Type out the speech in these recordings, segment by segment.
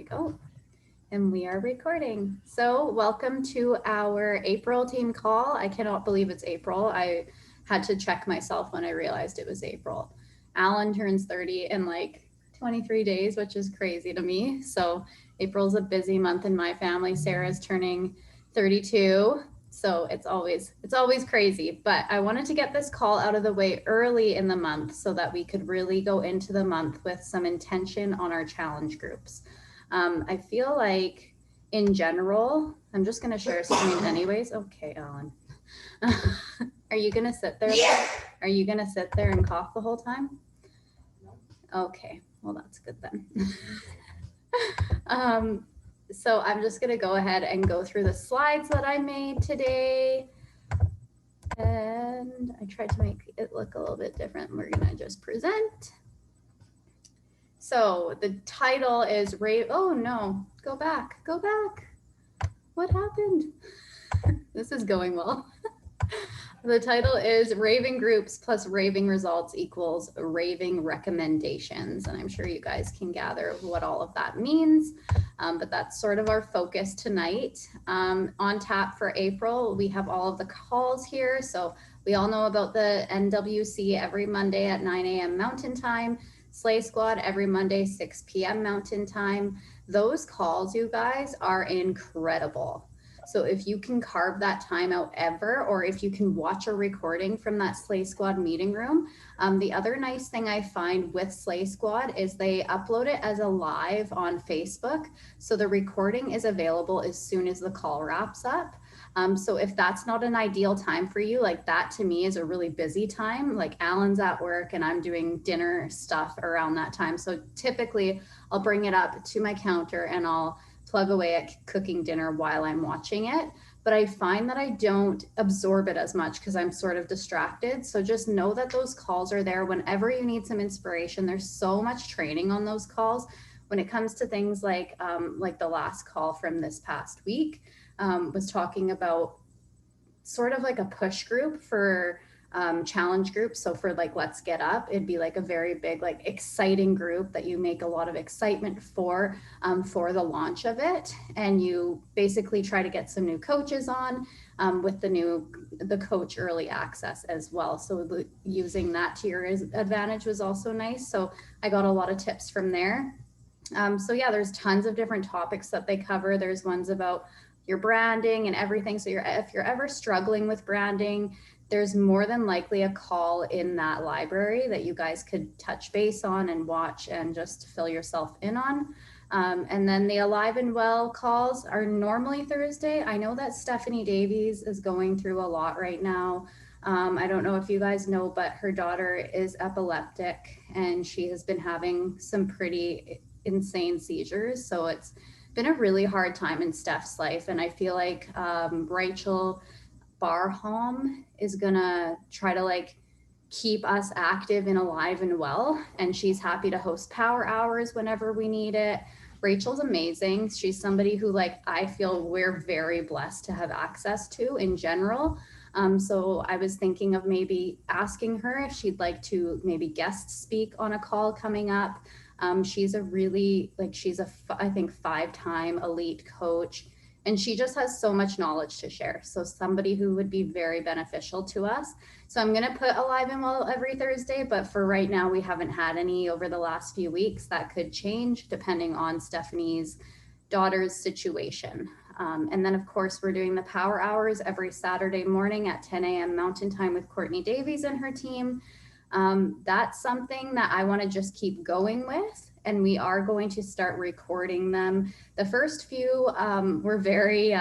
go. And we are recording. So welcome to our April team call. I cannot believe it's April. I had to check myself when I realized it was April. Alan turns 30 in like 23 days, which is crazy to me. So April's a busy month in my family. Sarah's turning 32. So it's always crazy. But I wanted to get this call out of the way early in the month so that we could really go into the month with some intention on our challenge groups. I feel like in general, I'm just going to share screen anyways. Okay, Alan. Are you going to sit there? Yeah. Are you going to sit there and cough the whole time? Okay, well, that's good then. So I'm just going to go ahead and go through the slides that I made today. And I tried to make it look a little bit different. We're going to just present. So the title is oh no, go back. What happened? This is going well. The title is Raving Groups plus Raving Results equals Raving Recommendations. And I'm sure you guys can gather what all of that means. But that's sort of our focus tonight. On tap for April, we have all of the calls here. So we all know about the NWC every Monday at 9 a.m. Mountain Time. Slay Squad every Monday, 6 p.m. Mountain Time. Those calls, you guys, are incredible. So if you can carve that time out ever, or if you can watch a recording from that Slay Squad meeting room, the other nice thing I find with Slay Squad is they upload it as a live on Facebook. So the recording is available as soon as the call wraps up. So if that's not an ideal time for you, like that to me is a really busy time. Like Alan's at work and I'm doing dinner stuff around that time. So typically I'll bring it up to my counter and I'll plug away at cooking dinner while I'm watching it. But I find that I don't absorb it as much because I'm sort of distracted. So just know that those calls are there whenever you need some inspiration. There's so much training on those calls when it comes to things like the last call from this past week was talking about sort of like a push group for challenge groups. So for like Let's Get Up, it'd be like a very big, like exciting group that you make a lot of excitement for the launch of it. And you basically try to get some new coaches on with the coach early access as well. So using that to your advantage was also nice. So I got a lot of tips from there. So yeah, there's tons of different topics that they cover. There's ones about your branding and everything. So if you're ever struggling with branding, there's more than likely a call in that library that you guys could touch base on and watch and just fill yourself in on. And then the Alive and Well calls are normally Thursday. I know that Stephanie Davies is going through a lot right now. I don't know if you guys know, but her daughter is epileptic and she has been having some pretty insane seizures. So it's been a really hard time in Steph's life. And I feel like Rachel Barham is gonna try to like keep us active and alive and well. And she's happy to host power hours whenever we need it. Rachel's amazing. She's somebody who like I feel we're very blessed to have access to in general. So I was thinking of maybe asking her if she'd like to maybe guest speak on a call coming up. She's a really she's I think 5-time elite coach, and she just has so much knowledge to share. So somebody who would be very beneficial to us. So I'm going to put Alive and Well every Thursday, but for right now, we haven't had any over the last few weeks. That could change depending on Stephanie's daughter's situation. And then, of course, we're doing the power hours every Saturday morning at 10 a.m. Mountain Time with Courtney Davies and her team. That's something that I want to just keep going with. And we are going to start recording them. The first few were very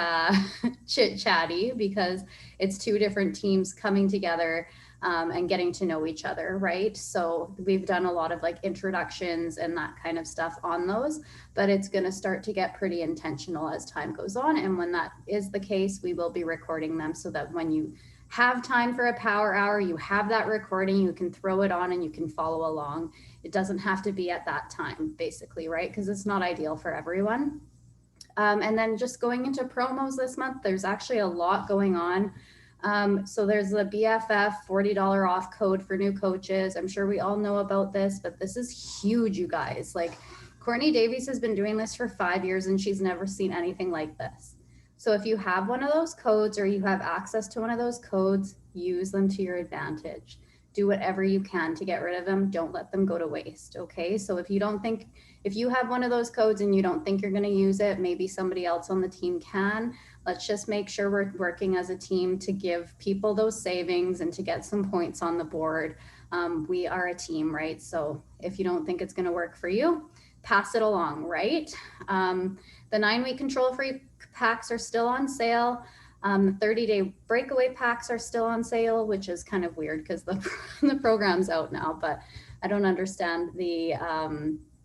chit-chatty because it's two different teams coming together and getting to know each other, right? So we've done a lot of like introductions and that kind of stuff on those, but it's going to start to get pretty intentional as time goes on. And when that is the case, we will be recording them so that when you have time for a power hour, you have that recording, you can throw it on and you can follow along. It doesn't have to be at that time, basically, right? Because it's not ideal for everyone. And then just going into promos this month, there's actually a lot going on. So there's the BFF $40 off code for new coaches. I'm sure we all know about this, but this is huge, you guys. Like Courtney Davies has been doing this for 5 years and she's never seen anything like this. So if you have one of those codes or you have access to one of those codes, use them to your advantage. Do whatever you can to get rid of them. Don't let them go to waste. Okay. So if you have one of those codes and you don't think you're going to use it, maybe somebody else on the team can. Let's just make sure we're working as a team to give people those savings and to get some points on the board. We are a team, right? So if you don't think it's going to work for you, pass it along, right? The 9-week control-free packs are still on sale. The 30-day breakaway packs are still on sale, which is kind of weird because the program's out now, but I don't understand the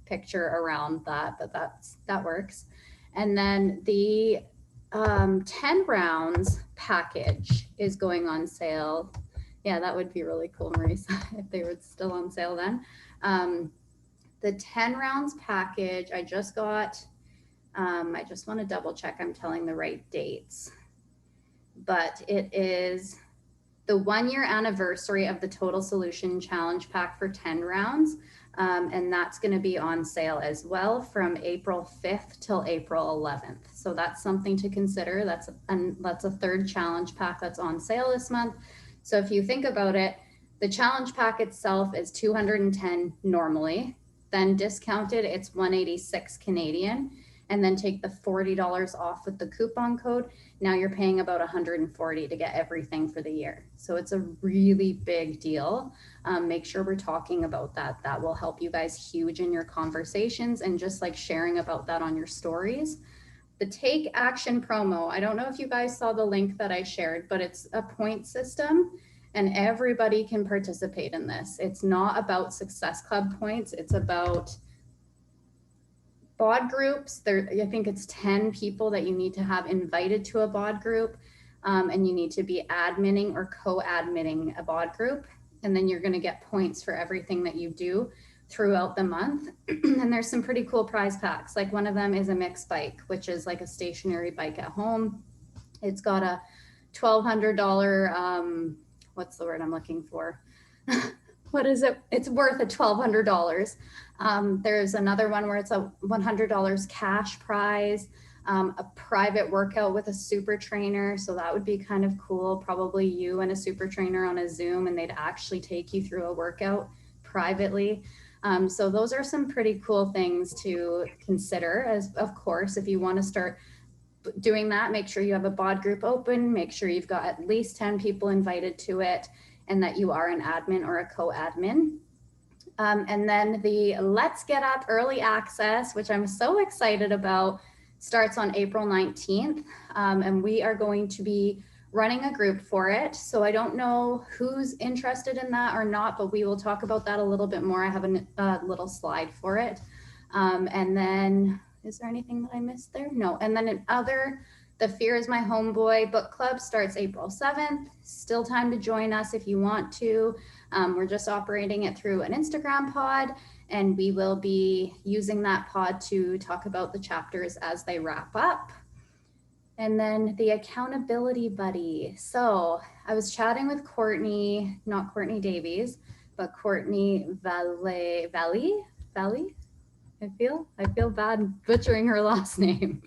picture around that, but that works. And then the 10 rounds package is going on sale. Yeah, that would be really cool, Marisa, if they were still on sale then. The 10 rounds package, I just got, I just want to double check I'm telling the right dates, but it is the 1-year anniversary of the Total Solution Challenge Pack for 10 rounds. And that's going to be on sale as well from April 5th till April 11th. So that's something to consider. That's a third challenge pack that's on sale this month. So if you think about it, the challenge pack itself is $210 normally, then discounted, it's $186 Canadian, and then take the $40 off with the coupon code. Now you're paying about $140 to get everything for the year. So it's a really big deal. Make sure we're talking about that. That will help you guys huge in your conversations and just like sharing about that on your stories. The Take Action promo, I don't know if you guys saw the link that I shared, but it's a point system and everybody can participate in this. It's not about Success Club points. It's about bod groups. I think it's 10 people that you need to have invited to a bod group, and you need to be adminning or co-adminning a bod group. And then you're going to get points for everything that you do throughout the month. And there's some pretty cool prize packs. Like one of them is a mixed bike, which is like a stationary bike at home. It's got a $1,200, what's the word I'm looking for? What is it? It's worth a $1,200. There's another one where it's a $100 cash prize, a private workout with a super trainer. So that would be kind of cool. Probably you and a super trainer on a Zoom, and they'd actually take you through a workout privately. So those are some pretty cool things to consider. As of course, if you want to start doing that, make sure you have a bod group open, make sure you've got at least 10 people invited to it, and that you are an admin or a co-admin. And then the Let's Get Up early access, which I'm so excited about, starts on April 19th. And we are going to be running a group for it. So I don't know who's interested in that or not, but we will talk about that a little bit more. I have a little slide for it. And then, is there anything that I missed there? No. And then the Fear is My Homeboy book club starts April 7th. Still time to join us if you want to. We're just operating it through an Instagram pod, and we will be using that pod to talk about the chapters as they wrap up. And then the accountability buddy. So I was chatting with Courtney, not Courtney Davies, but Courtney Valley. I feel bad butchering her last name.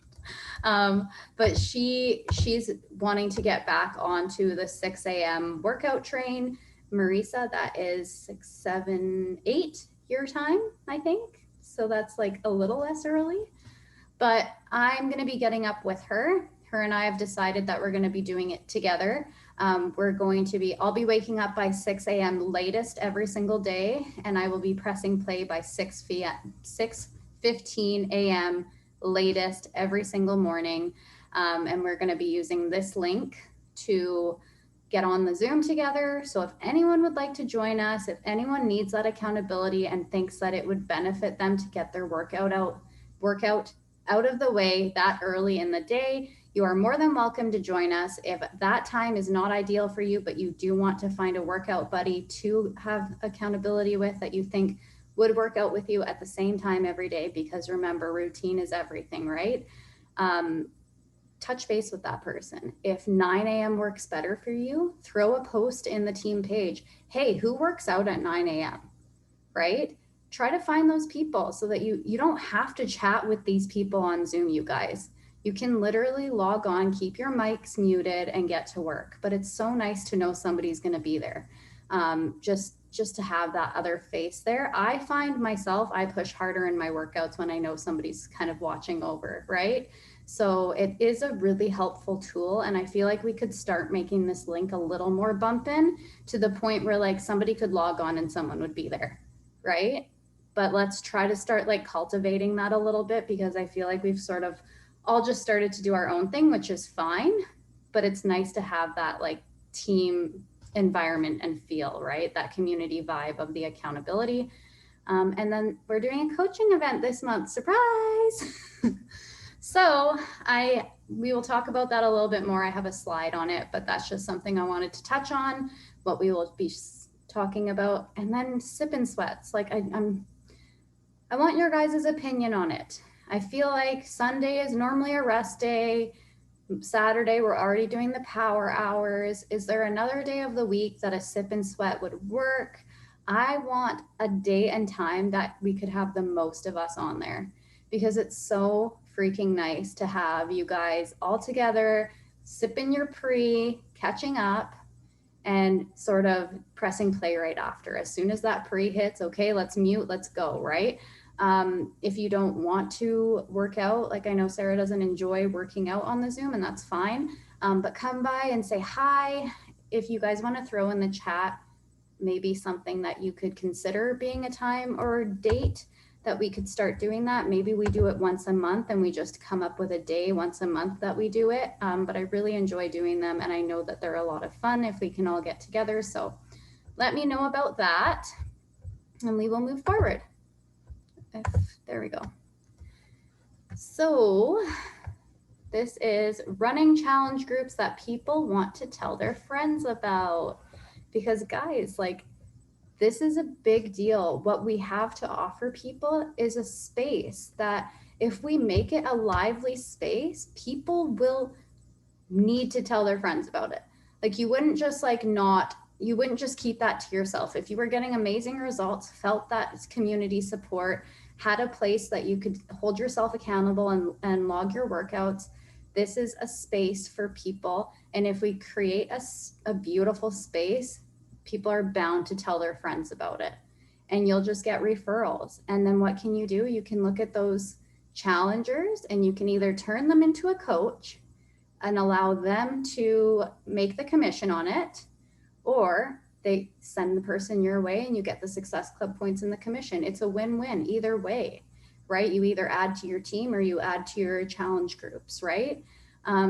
But she's wanting to get back onto the 6 a.m. workout train. Marisa, that is 6, 7, 8 your time, I think. So that's like a little less early, but I'm going to be getting up with her. Her and I have decided that we're going to be doing it together. I'll be waking up by 6 a.m. latest every single day, and I will be pressing play by 6:15 a.m. latest every single morning. And we're going to be using this link to get on the Zoom together. So if anyone would like to join us, if anyone needs that accountability and thinks that it would benefit them to get their workout out of the way that early in the day, you are more than welcome to join us. If that time is not ideal for you, but you do want to find a workout buddy to have accountability with that you think would work out with you at the same time every day, because remember, routine is everything, right? Touch base with that person. If 9 a.m. works better for you, throw a post in the team page. Hey, who works out at 9 a.m., right? try to find those people so that you don't have to chat with these people on Zoom, you guys. You can literally log on, keep your mics muted, and get to work. But it's so nice to know somebody's going to be there. Just to have that other face there. I find myself, I push harder in my workouts when I know somebody's kind of watching over, right? So it is a really helpful tool. And I feel like we could start making this link a little more bumpin' to the point where like somebody could log on and someone would be there, right? But let's try to start like cultivating that a little bit, because I feel like we've sort of all just started to do our own thing, which is fine. But it's nice to have that like team environment and feel, right? That community vibe of the accountability. And then we're doing a coaching event this month, surprise. So we will talk about that a little bit more. I have a slide on it, but that's just something I wanted to touch on, what we will be talking about. And then sip and sweats. Like I want your guys' opinion on it. I feel like Sunday is normally a rest day. Saturday, we're already doing the power hours. Is there another day of the week that a sip and sweat would work? I want a day and time that we could have the most of us on there, because it's so freaking nice to have you guys all together, sipping your pre, catching up, and sort of pressing play right after. As soon as that pre hits, okay, let's mute, let's go, right? If you don't want to work out, like I know Sarah doesn't enjoy working out on the Zoom, and that's fine, but come by and say hi. If you guys want to throw in the chat maybe something that you could consider being a time or date that we could start doing that. Maybe we do it once a month and we just come up with a day once a month that we do it. But I really enjoy doing them, and I know that they're a lot of fun if we can all get together. So let me know about that and we will move forward. There we go. So this is running challenge groups that people want to tell their friends about. Because guys, like, this is a big deal. What we have to offer people is a space that if we make it a lively space, people will need to tell their friends about it. Like, you wouldn't just you wouldn't just keep that to yourself. If you were getting amazing results, felt that community support, had a place that you could hold yourself accountable and log your workouts, this is a space for people. And if we create a beautiful space, people are bound to tell their friends about it, and you'll just get referrals. And then what can you do? You can look at those challengers and you can either turn them into a coach and allow them to make the commission on it, or they send the person your way and you get the Success Club points and the commission. It's a win-win either way, right? You either add to your team or you add to your challenge groups, right?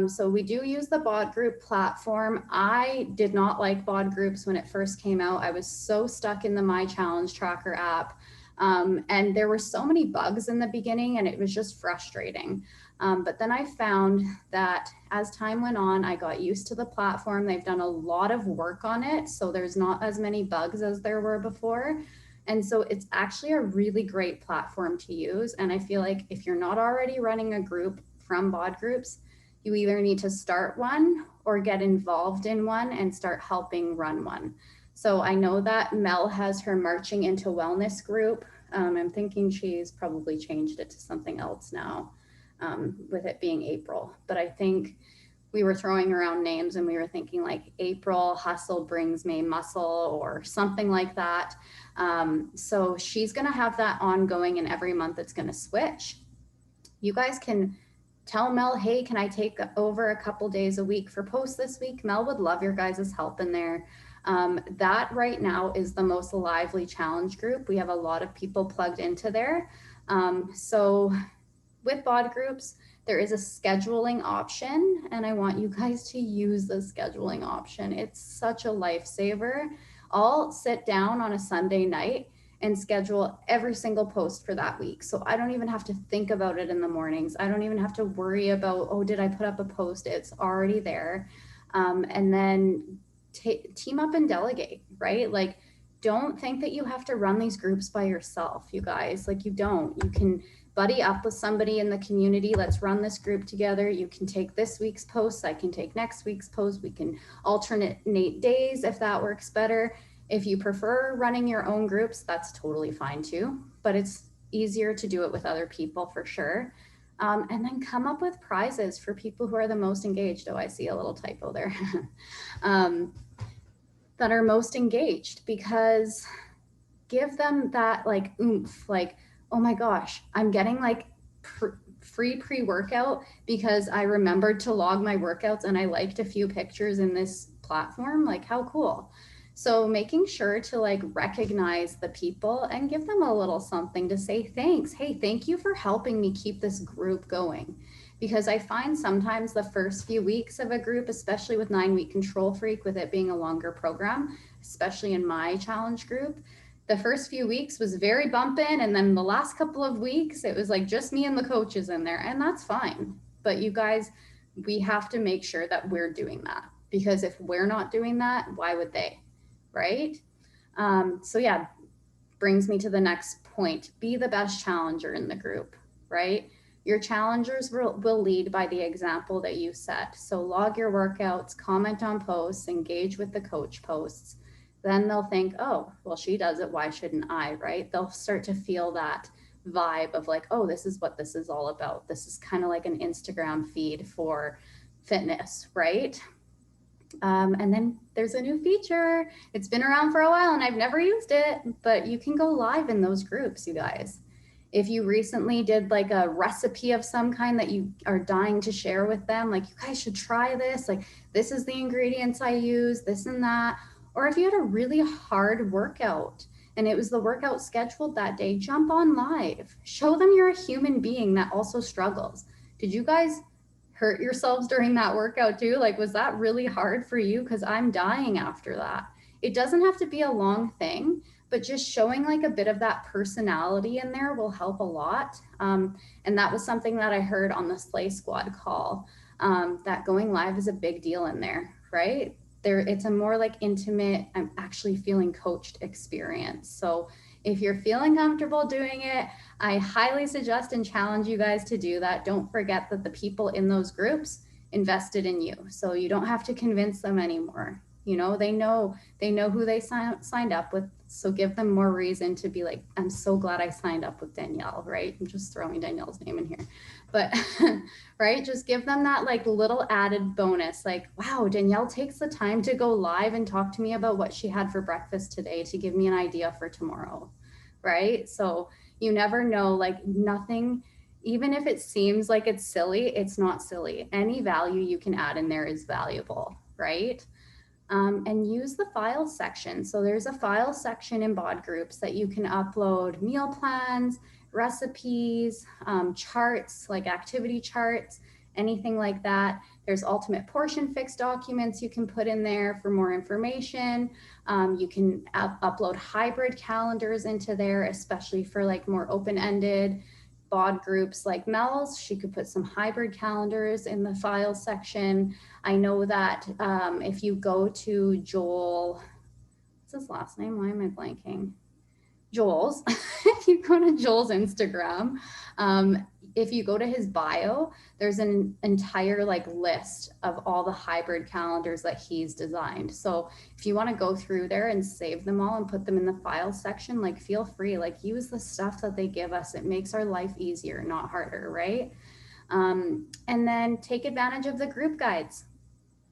So we do use the bod group platform. I did not like bod groups when it first came out. I was so stuck in the My Challenge Tracker app. And there were so many bugs in the beginning and it was just frustrating. But then I found that as time went on, I got used to the platform. They've done a lot of work on it, so there's not as many bugs as there were before. And so it's actually a really great platform to use. And I feel like if you're not already running a group from bod groups, you either need to start one or get involved in one and start helping run one. So I know that Mel has her Marching into Wellness group. I'm thinking she's probably changed it to something else now, with it being April. But I think we were throwing around names and we were thinking like April Hustle Brings May Muscle or something like that. So she's gonna have that ongoing, and every month it's gonna switch. You guys can tell Mel, hey, can I take over a couple days a week for posts this week? Mel would love your guys' help in there. That right now is the most lively challenge group. We have a lot of people plugged into there. So with bod groups, there is a scheduling option, and I want you guys to use the scheduling option. It's such a lifesaver. I'll sit down on a Sunday night and schedule every single post for that week. So I don't even have to think about it in the mornings. I don't even have to worry about, oh, did I put up a post? It's already there. And then team up and delegate, right? Like, don't think that you have to run these groups by yourself, you guys. Like, you don't. You can buddy up with somebody in the community. Let's run this group together. You can take this week's posts. I can take next week's post. We can alternate days if that works better. If you prefer running your own groups, that's totally fine too. but it's easier to do it with other people for sure. And then come up with prizes for people who are the most engaged. Oh, I see a little typo there. That are most engaged, because give them that like oomph, like, oh my gosh, I'm getting like free pre-workout because I remembered to log my workouts and I liked a few pictures in this platform. Like, how cool. So making sure to like recognize the people and give them a little something to say thanks. Hey, thank you for helping me keep this group going. Because I find sometimes the first few weeks of a group, especially with 9-week Control Freak, with it being a longer program, especially in my challenge group, the first few weeks was very bumping, and then the last couple of weeks it was like just me and the coaches in there, and that's fine. But you guys, we have to make sure that we're doing that, because if we're not doing that, why would they, right? So yeah, brings me to the next point. Be the best challenger in the group, right? Your challengers will lead by the example that you set. So log your workouts, comment on posts, engage with the coach posts. Then they'll think, oh, well, she does it, why shouldn't I, right? They'll start to feel that vibe of like, oh, this is what this is all about. This is kind of like an Instagram feed for fitness, right? And then there's a new feature. It's been around for a while and I've never used it, but you can go live in those groups, you guys. If you recently did like a recipe of some kind that you are dying to share with them, like, you guys should try this, like, this is the ingredients I use, this and that. Or if you had a really hard workout and it was the workout scheduled that day, jump on live. Show them you're a human being that also struggles. Did you guys hurt yourselves during that workout too? Like, was that really hard for you? Because I'm dying after that. It doesn't have to be a long thing, but just showing like a bit of that personality in there will help a lot. And that was something that I heard on the Slay Squad call, that going live is a big deal in there, right? It's a more like intimate, I'm actually feeling coached experience. So if you're feeling comfortable doing it, I highly suggest and challenge you guys to do that. Don't forget that the people in those groups invested in you. So you don't have to convince them anymore. You know, they know who they signed up with. So give them more reason to be like, I'm so glad I signed up with Danielle, right? I'm just throwing Danielle's name in here. But right, just give them that like little added bonus, like, wow, Danielle takes the time to go live and talk to me about what she had for breakfast today to give me an idea for tomorrow, right? So you never know, like, nothing, even if it seems like it's silly, it's not silly. Any value you can add in there is valuable, right? And use the file section. So there's a file section in BOD groups that you can upload meal plans, recipes, charts, like activity charts, anything like that. There's ultimate portion fix documents you can put in there for more information. You can upload hybrid calendars into there, especially for like more open-ended BOD groups like Mel's. She could put some hybrid calendars in the file section. I know that if you go to Joel, what's his last name? Why am I blanking? Joel's. If you go to Joel's Instagram, if you go to his bio, there's an entire like list of all the hybrid calendars that he's designed. So if you want to go through there and save them all and put them in the file section, like, feel free, like, use the stuff that they give us. It makes our life easier, not harder, right? And then take advantage of the group guides.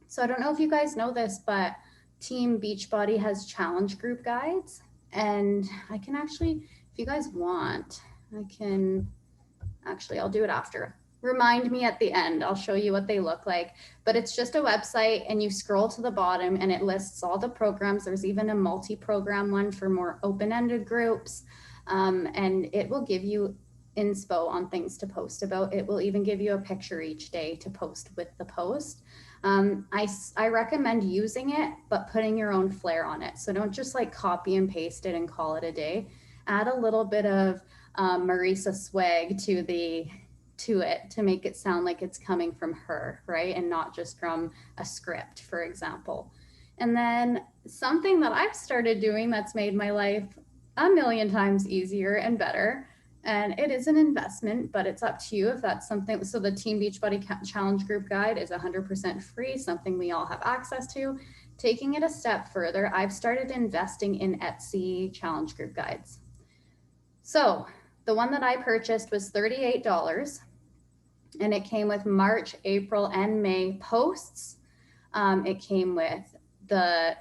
So I don't know if you guys know this, but Team Beachbody has challenge group guides. And I can actually, if you guys want, I can actually, I'll do it after. Remind me at the end, I'll show you what they look like. But it's just a website and you scroll to the bottom and it lists all the programs. There's even a multi-program one for more open-ended groups. And it will give you inspo on things to post about. It will even give you a picture each day to post with the post. I recommend using it, but putting your own flair on it. So don't just like copy and paste it and call it a day. Add a little bit of Marisa swag to it to make it sound like it's coming from her, right? And not just from a script, for example. And then something that I've started doing that's made my life a million times easier and better, and it is an investment, but it's up to you if that's something. So the Team Beachbody Challenge Group Guide is 100% free, something we all have access to. Taking it a step further, I've started investing in Etsy challenge group guides. So the one that I purchased was $38, and it came with March, April, and May posts. It came with the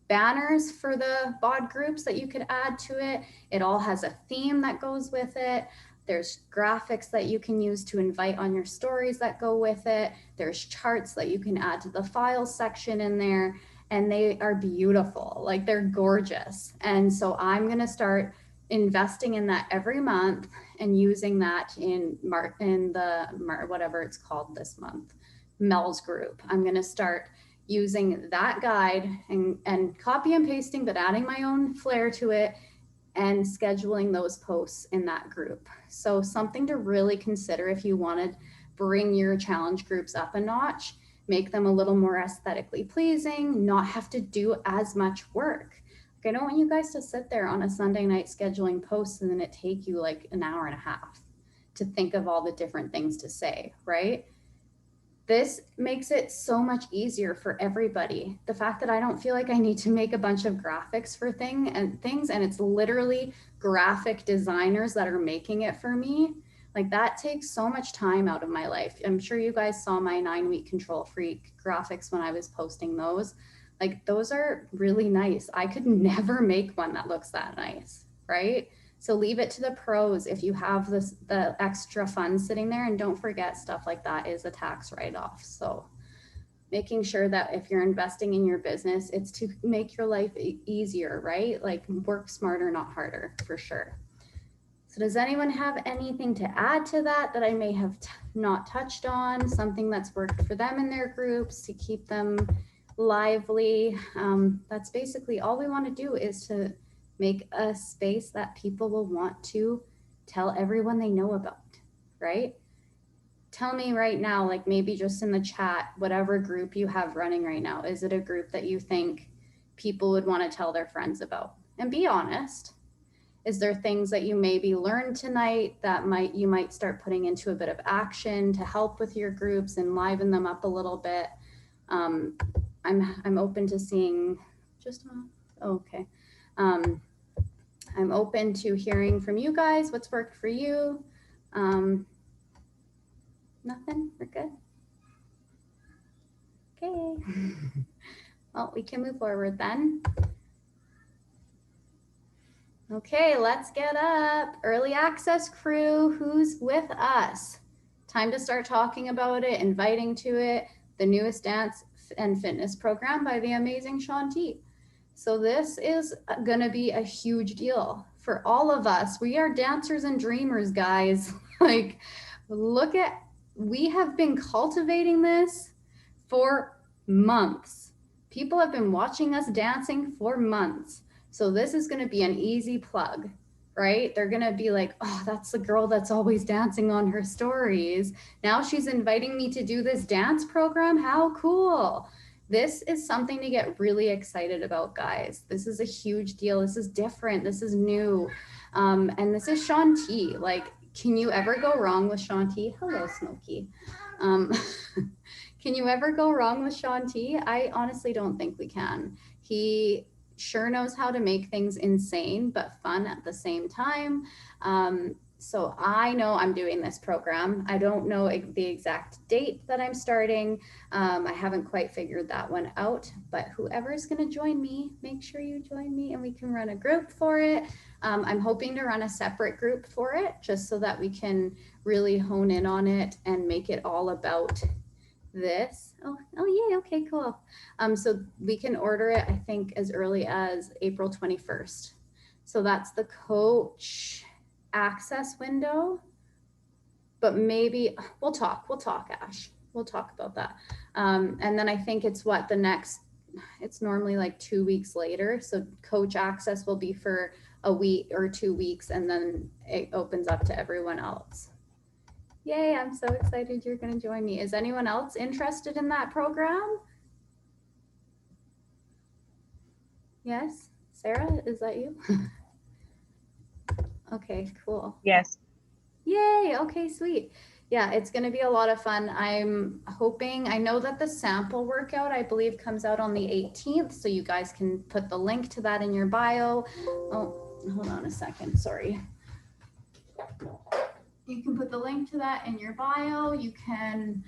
banners for the bod groups that you could add to it. It all has a theme that goes with it. There's graphics that you can use to invite on your stories that go with it. There's charts that you can add to the files section in there, and they are beautiful. Like, they're gorgeous. And so I'm going to start investing in that every month and using that in whatever it's called this month, Mel's group. I'm going to start using that guide and copy and pasting, but adding my own flair to it and scheduling those posts in that group. So something to really consider if you want to bring your challenge groups up a notch, make them a little more aesthetically pleasing, not have to do as much work. Like, I don't want you guys to sit there on a Sunday night scheduling posts and then it take you like an hour and a half to think of all the different things to say, right? This makes it so much easier for everybody. The fact that I don't feel like I need to make a bunch of graphics for things, and it's literally graphic designers that are making it for me, like, that takes so much time out of my life. I'm sure you guys saw my 9-week control freak graphics when I was posting those. Like, those are really nice. I could never make one that looks that nice, right? So leave it to the pros if you have the extra funds sitting there, and don't forget, stuff like that is a tax write-off. So making sure that if you're investing in your business, it's to make your life easier, right? Like, work smarter, not harder, for sure. So does anyone have anything to add to that I may have not touched on? Something that's worked for them in their groups to keep them lively? That's basically all we want to do, is to make a space that people will want to tell everyone they know about, right? Tell me right now, like, maybe just in the chat, whatever group you have running right now, is it a group that you think people would want to tell their friends about? And be honest. Is there things that you maybe learned tonight that you might start putting into a bit of action to help with your groups and liven them up a little bit? I'm open to seeing okay. I'm open to hearing from you guys. What's worked for you? Nothing? We're good? Okay. Well, we can move forward then. Okay, let's get up. Early access crew, who's with us? Time to start talking about it, inviting to it, the newest dance and fitness program by the amazing Shanti. So this is gonna be a huge deal for all of us. We are dancers and dreamers, guys. Like, we have been cultivating this for months. People have been watching us dancing for months. So this is going to be an easy plug, right? They're going to be like, oh, that's the girl that's always dancing on her stories. Now she's inviting me to do this dance program. How cool. This is something to get really excited about, guys. This is a huge deal. This is different. This is new. And this is Shanti. Like, can you ever go wrong with Shanti? Hello, Smokey. Can you ever go wrong with Shanti? I honestly don't think we can. He sure knows how to make things insane but fun at the same time. So I know I'm doing this program. I don't know the exact date that I'm starting. I haven't quite figured that one out, but whoever's going to join me, make sure you join me and we can run a group for it. I'm hoping to run a separate group for it just so that we can really hone in on it and make it all about this. Oh yeah, okay, cool. So we can order it, I think, as early as April 21st. So that's the coach access window, but maybe we'll talk, Ash. We'll talk about that. And then I think it's it's normally like 2 weeks later. So coach access will be for a week or 2 weeks, and then it opens up to everyone else. Yay, I'm so excited you're going to join me. Is anyone else interested in that program? Yes? Sarah, is that you? Okay, cool. Yes. Yay, okay, sweet. Yeah, it's going to be a lot of fun. I'm hoping, I know that the sample workout, I believe, comes out on the 18th, so you guys can put the link to that in your bio. Oh, hold on a second, sorry. You can put the link to that in your bio. You can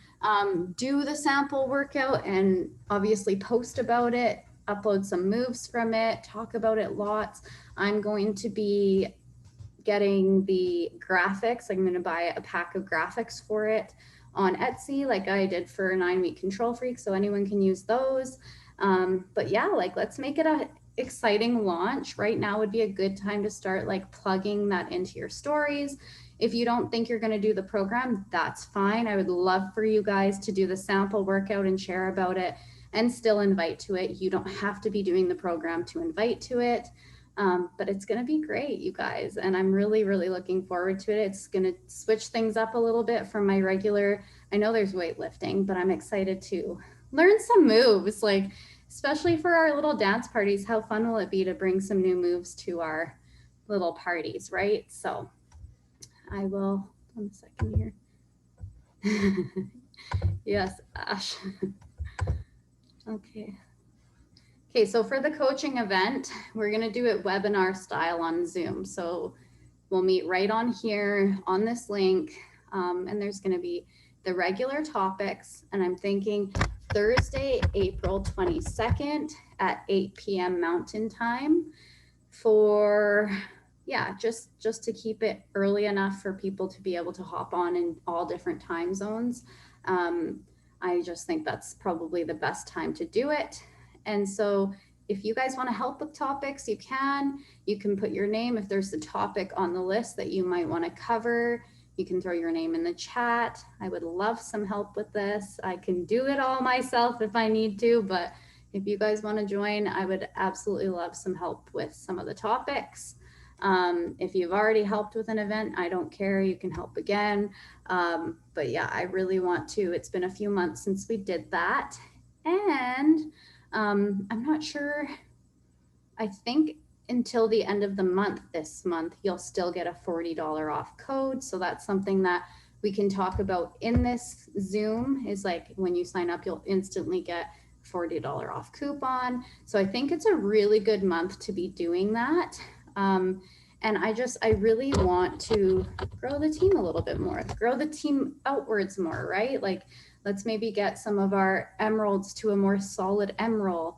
do the sample workout and obviously post about it, upload some moves from it, talk about it lots. I'm going to be getting the graphics. I'm going to buy a pack of graphics for it on Etsy, like I did for 9-week Control Freak, so anyone can use those. But yeah, like let's make it a exciting launch. Right now would be a good time to start like plugging that into your stories. If you don't think you're going to do the program, that's fine. I would love for you guys to do the sample workout and share about it and still invite to it. You don't have to be doing the program to invite to it. But it's going to be great, you guys. And I'm really, really looking forward to it. It's going to switch things up a little bit from my regular, I know there's weightlifting, but I'm excited to learn some moves, like, especially for our little dance parties. How fun will it be to bring some new moves to our little parties, right? So I will, 1 second here. Yes, Ash. Okay. Okay, so for the coaching event, we're going to do it webinar style on Zoom. So we'll meet right on here on this link, and there's going to be the regular topics. And I'm thinking Thursday, April 22nd at 8 p.m. Mountain Time for, yeah, just to keep it early enough for people to be able to hop on in all different time zones. I just think that's probably the best time to do it. And so if you guys want to help with topics, you can put your name. If there's a topic on the list that you might want to cover, you can throw your name in the chat. I would love some help with this. I can do it all myself if I need to, but if you guys want to join, I would absolutely love some help with some of the topics. If you've already helped with an event, I don't care, you can help again. But yeah, I really want to. It's been a few months since we did that. And I'm not sure, I think until the end of the month this month, you'll still get a $40 off code. So that's something that we can talk about in this Zoom, is like when you sign up, you'll instantly get $40 off coupon. So I think it's a really good month to be doing that. And I really want to grow the team a little bit more, grow the team outwards more, right? Like, let's maybe get some of our emeralds to a more solid emerald,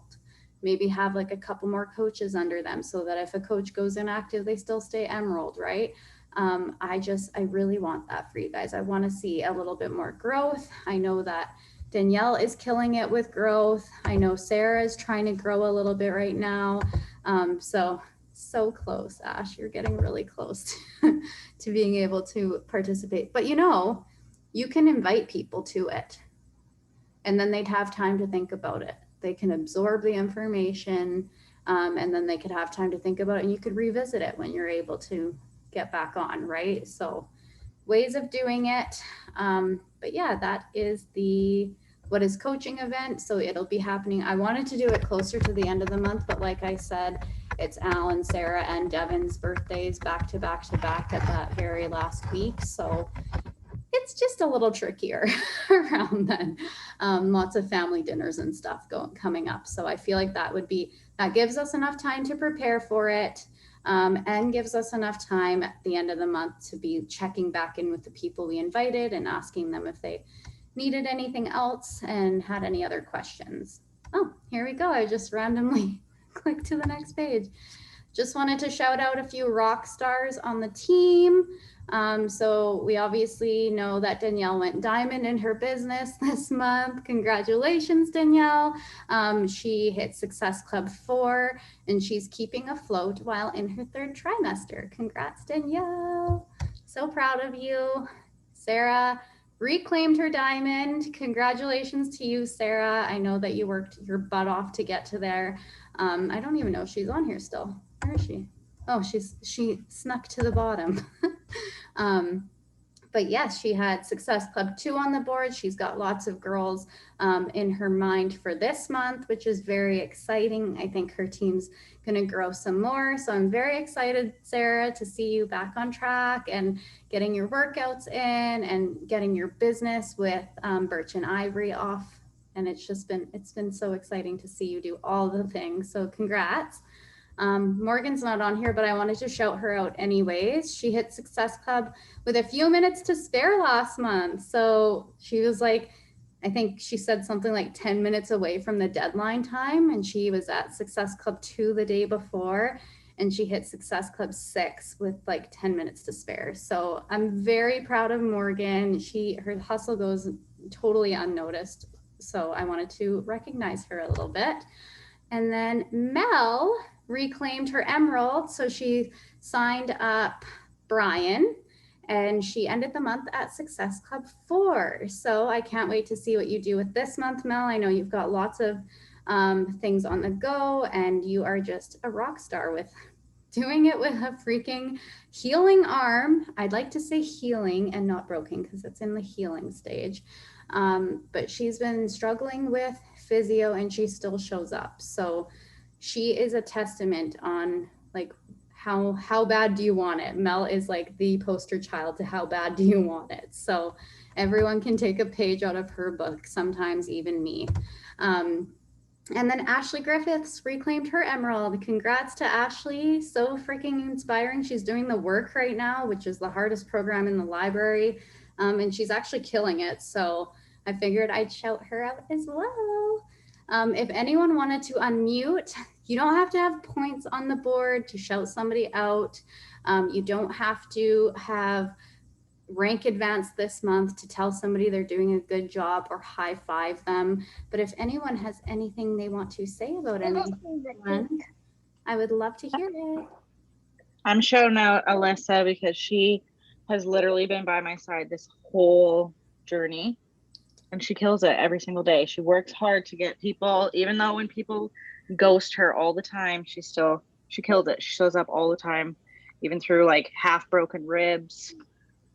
maybe have like a couple more coaches under them so that if a coach goes inactive, they still stay emerald, right? I really want that for you guys. I want to see a little bit more growth. I know that Danielle is killing it with growth. I know Sarah is trying to grow a little bit right now. So close, Ash. You're getting really close to being able to participate. But you can invite people to it, and then they'd have time to think about it. They can absorb the information, and then they could have time to think about it, and you could revisit it when you're able to get back on, right? So ways of doing it. But yeah, that is the What is Coaching event. So it'll be happening. I wanted to do it closer to the end of the month, but like I said, it's Alan, Sarah, and Devin's birthdays back to back to back at that very last week. So it's just a little trickier around then. Lots of family dinners and stuff coming up. So I feel like that gives us enough time to prepare for it, and gives us enough time at the end of the month to be checking back in with the people we invited and asking them if they needed anything else and had any other questions. Oh, here we go. I just randomly clicked to the next page. Just wanted to shout out a few rock stars on the team. So we obviously know that Danielle went diamond in her business this month. Congratulations, Danielle. She hit Success Club 4, and she's keeping afloat while in her 3rd trimester. Congrats, Danielle. So proud of you. Sarah reclaimed her diamond. Congratulations to you, Sarah. I know that you worked your butt off to get to there. I don't even know if she's on here still. Where is she? Oh, she snuck to the bottom. But yes, she had Success Club 2 on the board. She's got lots of girls in her mind for this month, which is very exciting. I think her team's going to grow some more. So I'm very excited, Sarah, to see you back on track and getting your workouts in and getting your business with Birch and Ivory off. And it's been so exciting to see you do all the things. So congrats. Morgan's not on here, but I wanted to shout her out anyways. She hit Success Club with a few minutes to spare last month. So she was like, I think she said something like 10 minutes away from the deadline time. And she was at Success Club 2 the day before. And she hit Success Club 6 with like 10 minutes to spare. So I'm very proud of Morgan. Her hustle goes totally unnoticed. So I wanted to recognize her a little bit. And then Mel reclaimed her emerald. So she signed up Brian and she ended the month at Success Club 4. So I can't wait to see what you do with this month, Mel. I know you've got lots of things on the go and you are just a rock star with doing it with a freaking healing arm. I'd like to say healing and not broken because it's in the healing stage. But she's been struggling with physio and she still shows up. So she is a testament on like how bad do you want it? Mel is like the poster child to how bad do you want it? So everyone can take a page out of her book, sometimes even me. And then Ashley Griffiths reclaimed her emerald. Congrats to Ashley. So freaking inspiring. She's doing the work right now, which is the hardest program in the library. And she's actually killing it. So I figured I'd shout her out as well. If anyone wanted to unmute, you don't have to have points on the board to shout somebody out. You don't have to have rank advance this month to tell somebody they're doing a good job or high five them. But if anyone has anything they want to say about anyone, I would love to hear it. I'm shouting out Alyssa because she has literally been by my side this whole journey and she kills it every single day. She works hard to get people, even though when people ghost her all the time, she kills it. She shows up all the time, even through like half broken ribs.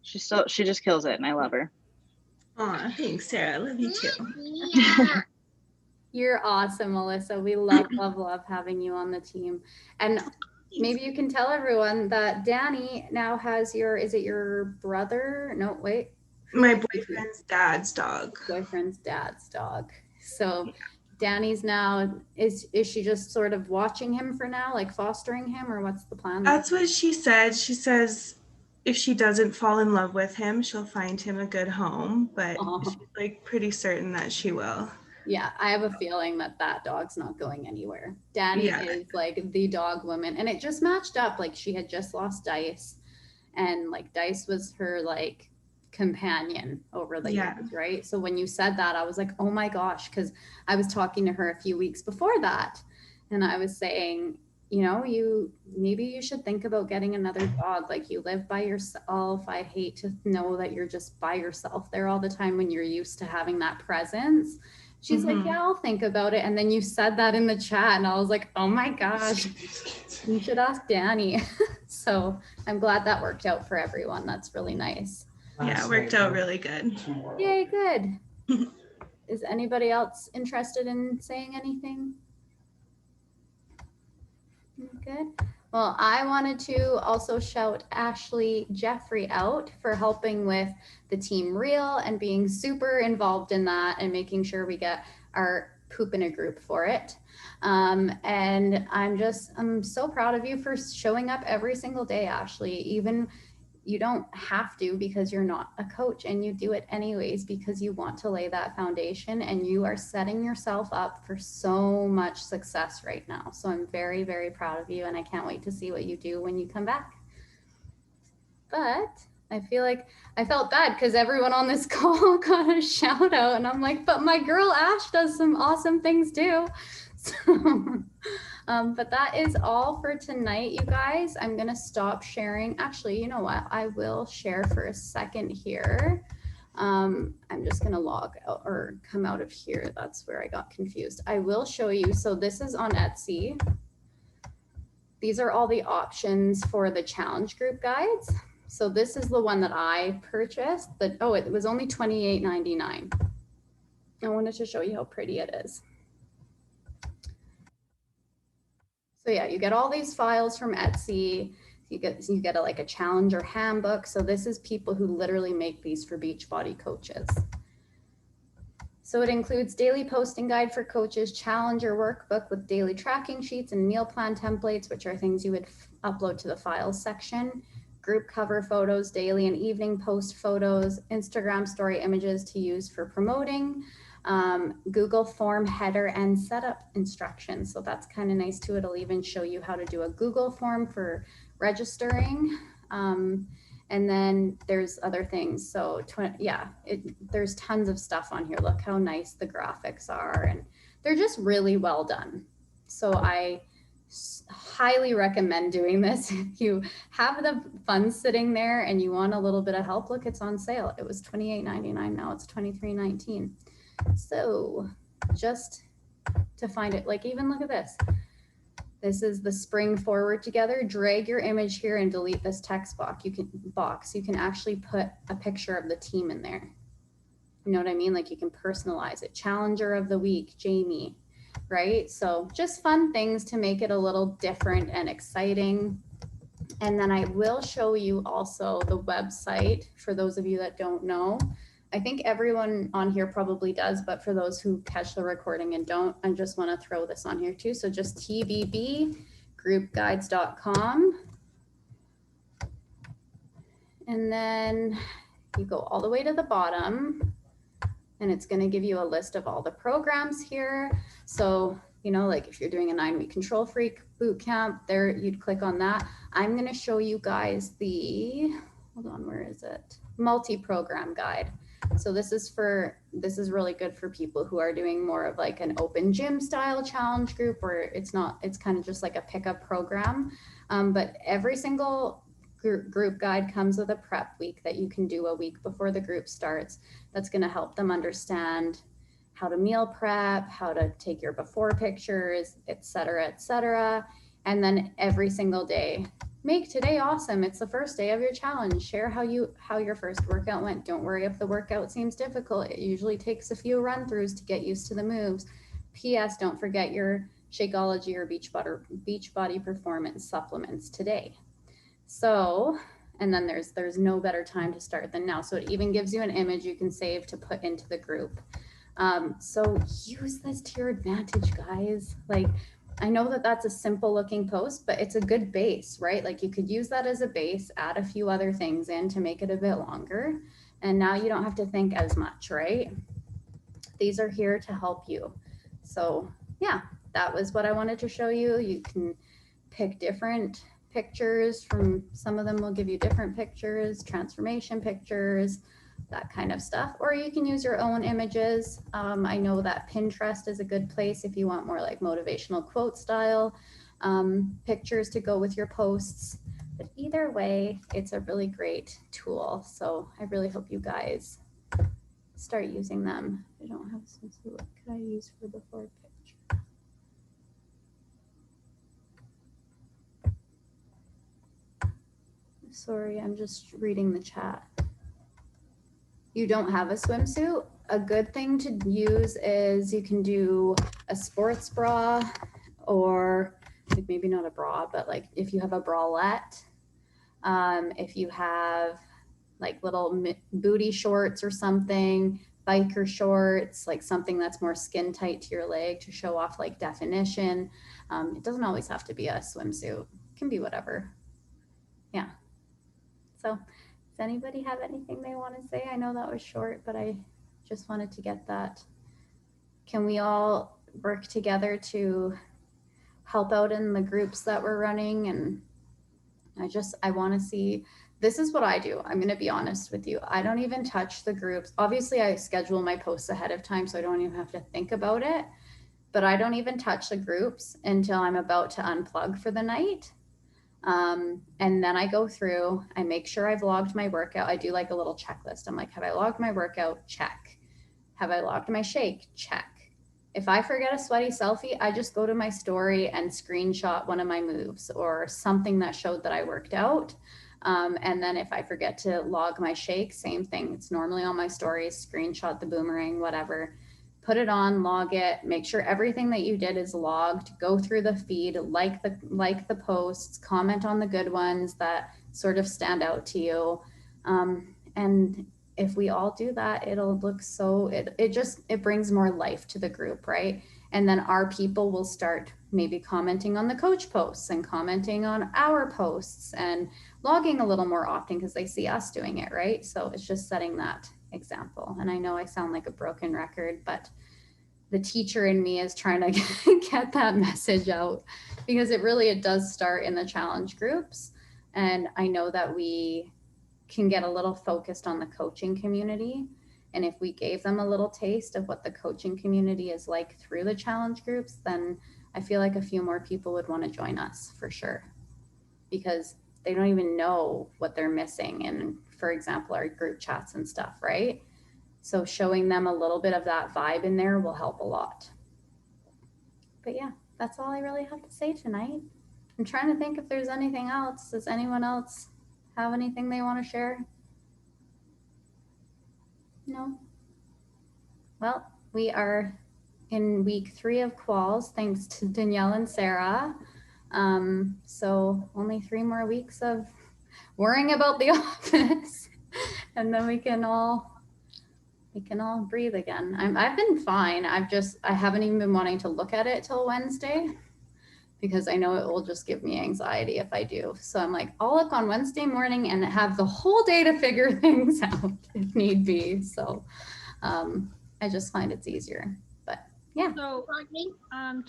She just kills it and I love her. Aw, thanks, Sarah. I love you too. Yeah. You're awesome, Melissa. We love having you on the team. And maybe you can tell everyone that Danny now has is it your brother? No, wait. My boyfriend's dad's dog. Boyfriend's dad's dog. So yeah. Danny's now, is she just sort of watching him for now, like fostering him, or what's the plan? That's what she said. She says if she doesn't fall in love with him, she'll find him a good home, but she's like pretty certain that she will. Yeah, I have a feeling that dog's not going anywhere. Danny is like the dog woman, and it just matched up. Like she had just lost Dice, and like Dice was her like companion over the years, right? So when you said that, I was like, oh my gosh, because I was talking to her a few weeks before that, and I was saying, you know, maybe you should think about getting another dog. Like you live by yourself. I hate to know that you're just by yourself there all the time when you're used to having that presence. She's like, yeah, I'll think about it. And then you said that in the chat and I was like, oh my gosh, you should ask Danny. So I'm glad that worked out for everyone. That's really nice. Yeah, it worked out really good. Yay, good. Is anybody else interested in saying anything? Good. Well, I wanted to also shout Ashley Jeffrey out for helping with the team reel and being super involved in that and making sure we get our poop in a group for it. And I'm so proud of you for showing up every single day, Ashley. Even you don't have to because you're not a coach and you do it anyways because you want to lay that foundation and you are setting yourself up for so much success right now. So I'm very, very proud of you and I can't wait to see what you do when you come back. But I feel like I felt bad because everyone on this call got a shout out and I'm like, but my girl Ash does some awesome things too. So, but that is all for tonight, you guys. I'm going to stop sharing. Actually, you know what? I will share for a second here. I'm just going to log out or come out of here. That's where I got confused. I will show you. So this is on Etsy. These are all the options for the challenge group guides. So this is the one that I purchased. It was only $28.99. I wanted to show you how pretty it is. So yeah, you get all these files from Etsy. You get like a challenge or handbook. So this is people who literally make these for Beachbody coaches. So it includes daily posting guide for coaches, challenger workbook with daily tracking sheets and meal plan templates, which are things you would upload to the files section, group cover photos, daily and evening post photos, Instagram story images to use for promoting, Google form header and setup instructions. So that's kind of nice too. It'll even show you how to do a Google form for registering. And then there's other things. So there's tons of stuff on here. Look how nice the graphics are, and they're just really well done. So I highly recommend doing this. If you have the funds sitting there and you want a little bit of help, look, it's on sale. It was $28.99. Now it's $23.19. So just to find it, like, even look at this. This is the spring forward together. Drag your image here and delete this text box. You can actually put a picture of the team in there. You know what I mean? Like, you can personalize it. Challenger of the week, Jamie, right? So just fun things to make it a little different and exciting. And then I will show you also the website for those of you that don't know. I think everyone on here probably does, but for those who catch the recording and don't, I just want to throw this on here too. So just tbbgroupguides.com. And then you go all the way to the bottom and it's going to give you a list of all the programs here. So, you know, like if you're doing a 9-week control freak boot camp there, you'd click on that. I'm going to show you guys the, hold on, where is it? Multi-program guide. So this is really good for people who are doing more of like an open gym style challenge group, where it's kind of just like a pickup program. But every single group guide comes with a prep week that you can do a week before the group starts. That's going to help them understand how to meal prep, how to take your before pictures, et cetera, et cetera. And then every single day, make today awesome. It's the first day of your challenge. Share how your first workout went. Don't worry if the workout seems difficult. It usually takes a few run-throughs to get used to the moves. P.S. Don't forget your Shakeology or Beachbody Performance supplements today. So, and then there's no better time to start than now. So it even gives you an image you can save to put into the group. So use this to your advantage, guys. Like, I know that that's a simple looking post, but it's a good base, right? Like, you could use that as a base, add a few other things in to make it a bit longer. And now you don't have to think as much, right? These are here to help you. So yeah, that was what I wanted to show you. You can pick different pictures from, some of them will give you different pictures, transformation pictures, that kind of stuff, or you can use your own images. I know that Pinterest is a good place if you want more like motivational quote style pictures to go with your posts. But either way, it's a really great tool. So I really hope you guys start using them. I don't have some, so what could I use for the before picture? Sorry, I'm just reading the chat. You don't have a swimsuit, a good thing to use is you can do a sports bra, or like maybe not a bra, but like if you have a bralette, if you have like little booty shorts or something, biker shorts, like something that's more skin tight to your leg to show off like definition. It doesn't always have to be a swimsuit. It can be whatever. Yeah. So does anybody have anything they want to say? I know that was short, but I just wanted to get that. Can we all work together to help out in the groups that we're running? And I want to see, this is what I do. I'm going to be honest with you. I don't even touch the groups. Obviously, I schedule my posts ahead of time, so I don't even have to think about it. But I don't even touch the groups until I'm about to unplug for the night. And then I go through, I make sure I've logged my workout. I do like a little checklist. I'm like, have I logged my workout? Check. Have I logged my shake? Check. If I forget a sweaty selfie, I just go to my story and screenshot one of my moves or something that showed that I worked out. And then if I forget to log my shake, same thing. It's normally on my stories, screenshot the boomerang, whatever. Put it on, log it, make sure everything that you did is logged, go through the feed, like the posts, comment on the good ones that sort of stand out to you. And if we all do that, it'll look so, it brings more life to the group, right? And then our people will start maybe commenting on the coach posts and commenting on our posts and logging a little more often because they see us doing it, right? So it's just setting that example. And I know I sound like a broken record, but the teacher in me is trying to get that message out because it does start in the challenge groups. And I know that we can get a little focused on the coaching community. And if we gave them a little taste of what the coaching community is like through the challenge groups, then I feel like a few more people would want to join us for sure, because they don't even know what they're missing. And for example, our group chats and stuff, right? So showing them a little bit of that vibe in there will help a lot. But yeah, that's all I really have to say tonight. I'm trying to think if there's anything else. Does anyone else have anything they want to share? No? Well, we are in week 3 of quals, thanks to Danielle and Sarah. So only 3 more weeks of worrying about the office, and then we can all breathe again. I've been fine. I haven't even been wanting to look at it till Wednesday because I know it will just give me anxiety if I do. So I'm like, I'll look on Wednesday morning and have the whole day to figure things out if need be. So I just find it's easier. But yeah. So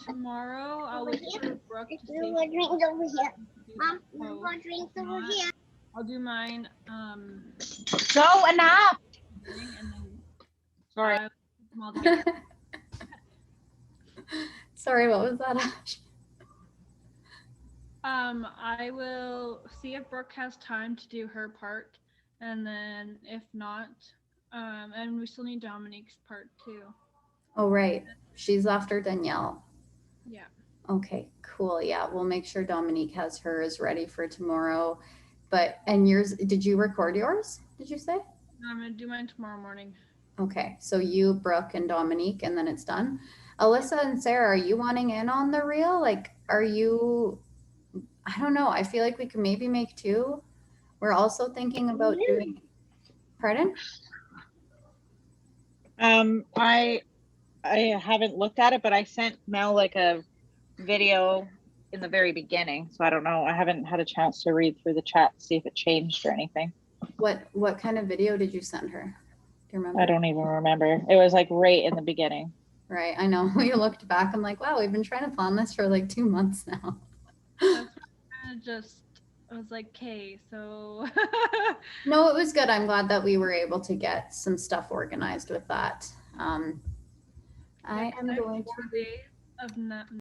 tomorrow I'll wait for Brooke to say drinks over here. Mom, drinks over here. I'll do mine. So enough. And then Sorry. I'll put them all together. Sorry, what was that, Ash? I will see if Brooke has time to do her part, and then if not, and we still need Dominique's part too. Oh, right. She's after Danielle. Yeah. Okay, cool. Yeah, we'll make sure Dominique has hers ready for tomorrow. And yours, did you record yours? Did you say? I'm gonna do mine tomorrow morning. Okay, so you, Brooke, and Dominique, and then it's done. Alyssa and Sarah, are you wanting in on the reel? Like, are you, I don't know. I feel like we could maybe make 2. We're also thinking about doing, pardon? I haven't looked at it, but I sent Mel like a video in the very beginning, so I don't know. I haven't had a chance to read through the chat to see if it changed or anything. What kind of video did you send her? Do you remember? I don't even remember. It was like right in the beginning. Right, I know. We looked back. I'm like, wow, we've been trying to plan this for like 2 months now. That's kind of I was like, okay, so. No, it was good. I'm glad that we were able to get some stuff organized with that. I am going to. 4 days of